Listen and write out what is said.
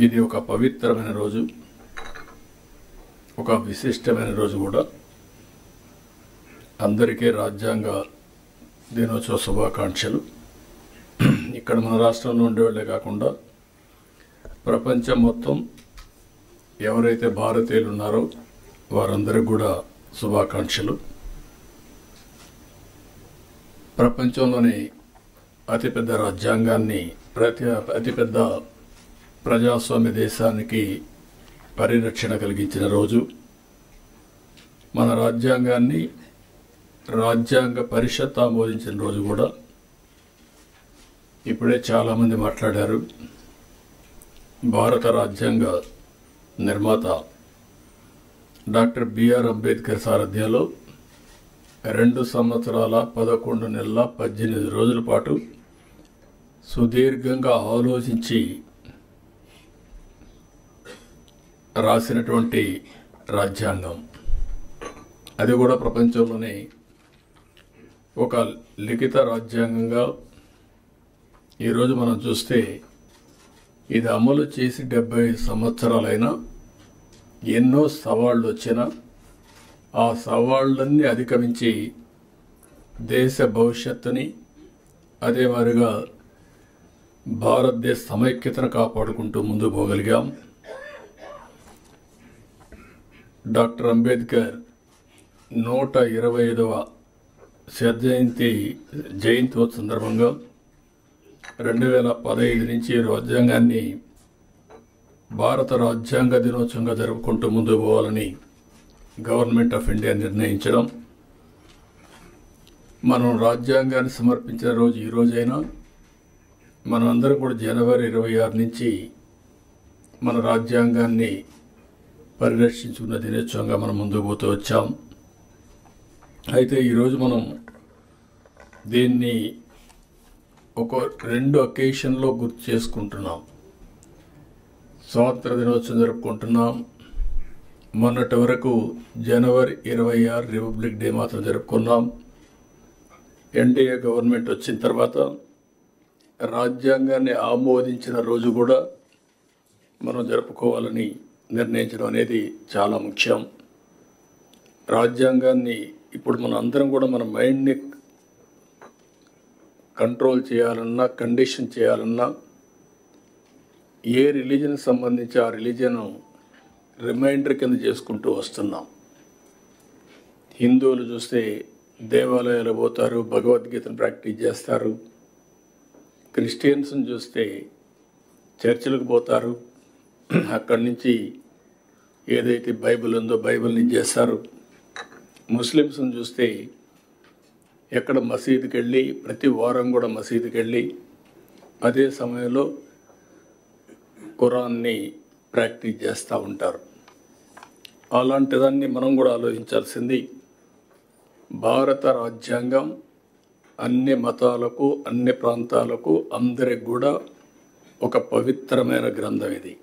ఇది ఒక పవిత్రమైన రోజు, ఒక విశిష్టమైన రోజు కూడా. అందరికీ రాజ్యాంగ దినోత్సవ శుభాకాంక్షలు. ఇక్కడ మన రాష్ట్రంలో ఉండేవాళ్ళే కాకుండా ప్రపంచం మొత్తం ఎవరైతే భారతీయులు ఉన్నారో వారందరికీ కూడా శుభాకాంక్షలు. ప్రపంచంలోని అతిపెద్ద రాజ్యాంగాన్ని, అతిపెద్ద ప్రజాస్వామ్య దేశానికి పరిరక్షణ కలిగించిన రోజు. మన రాజ్యాంగాన్ని రాజ్యాంగ పరిషత్ ఆమోదించిన రోజు కూడా. ఇప్పుడే చాలామంది మాట్లాడారు. భారత రాజ్యాంగ నిర్మాత డాక్టర్ బిఆర్ అంబేద్కర్ సారథ్యంలో 2 సంవత్సరాల 11 నెలల 18 రోజుల పాటు సుదీర్ఘంగా ఆలోచించి రాసినటువంటి రాజ్యాంగం. అది కూడా ప్రపంచంలోనే ఒక లిఖిత రాజ్యాంగంగా ఈరోజు మనం చూస్తే ఇది అమలు చేసి 75 సంవత్సరాలైనా ఎన్నో సవాళ్ళు వచ్చినా ఆ సవాళ్ళన్నీ అధిగమించి దేశ భవిష్యత్తుని, అదే మాదిరిగా భారతదేశ సమైక్యతను కాపాడుకుంటూ ముందుకు పోగలిగాం. డాక్టర్ అంబేద్కర్ 125వ జయంతి సందర్భంగా 2015 నుంచి రాజ్యాంగాన్ని భారత రాజ్యాంగ దినోత్సవంగా జరుపుకుంటూ ముందుకు పోవాలని గవర్నమెంట్ ఆఫ్ ఇండియా నిర్ణయించడం. మనం రాజ్యాంగాన్ని సమర్పించిన రోజు ఈ రోజైనా మనం అందరం కూడా జనవరి 26 నుంచి మన రాజ్యాంగాన్ని పరిరక్షించుకున్న దినోత్సవంగా మనం ముందుకు పోతూ వచ్చాం. అయితే ఈరోజు మనం దీన్ని ఒక 2 అకేషన్లో గుర్తు చేసుకుంటున్నాం. స్వాతంత్ర దినోత్సవం జరుపుకుంటున్నాం. మొన్నటి వరకు జనవరి 26 రిపబ్లిక్ డే మాత్రం జరుపుకున్నాం. ఎన్డీఏ గవర్నమెంట్ వచ్చిన తర్వాత రాజ్యాంగాన్ని ఆమోదించిన రోజు కూడా మనం జరుపుకోవాలని నిర్ణయించడం అనేది చాలా ముఖ్యం. రాజ్యాంగాన్ని ఇప్పుడు మనం అందరం కూడా మన మైండ్ని కంట్రోల్ చేయాలన్నా, కండిషన్ చేయాలన్నా ఏ రిలీజన్కి సంబంధించి ఆ రిలీజన్ రిమైండర్ కింద చేసుకుంటూ వస్తున్నాం. హిందువులు చూస్తే దేవాలయాలు పోతారు, భగవద్గీతను ప్రాక్టీస్ చేస్తారు. క్రిస్టియన్స్ని చూస్తే చర్చిలకు పోతారు, అక్కడి నుంచి ఏదైతే బైబిల్ ఉందో బైబిల్ని చేస్తారు. ముస్లిమ్స్ని చూస్తే ఎక్కడ మసీదుకి వెళ్ళి ప్రతి వారం కూడా మసీదుకి వెళ్ళి అదే సమయంలో ఖురాన్ని ప్రాక్టీస్ చేస్తూ ఉంటారు. అలాంటిదాన్ని మనం కూడా ఆలోచించాల్సింది. భారత రాజ్యాంగం అన్ని మతాలకు, అన్ని ప్రాంతాలకు, అందరికి కూడా ఒక పవిత్రమైన గ్రంథం ఇది.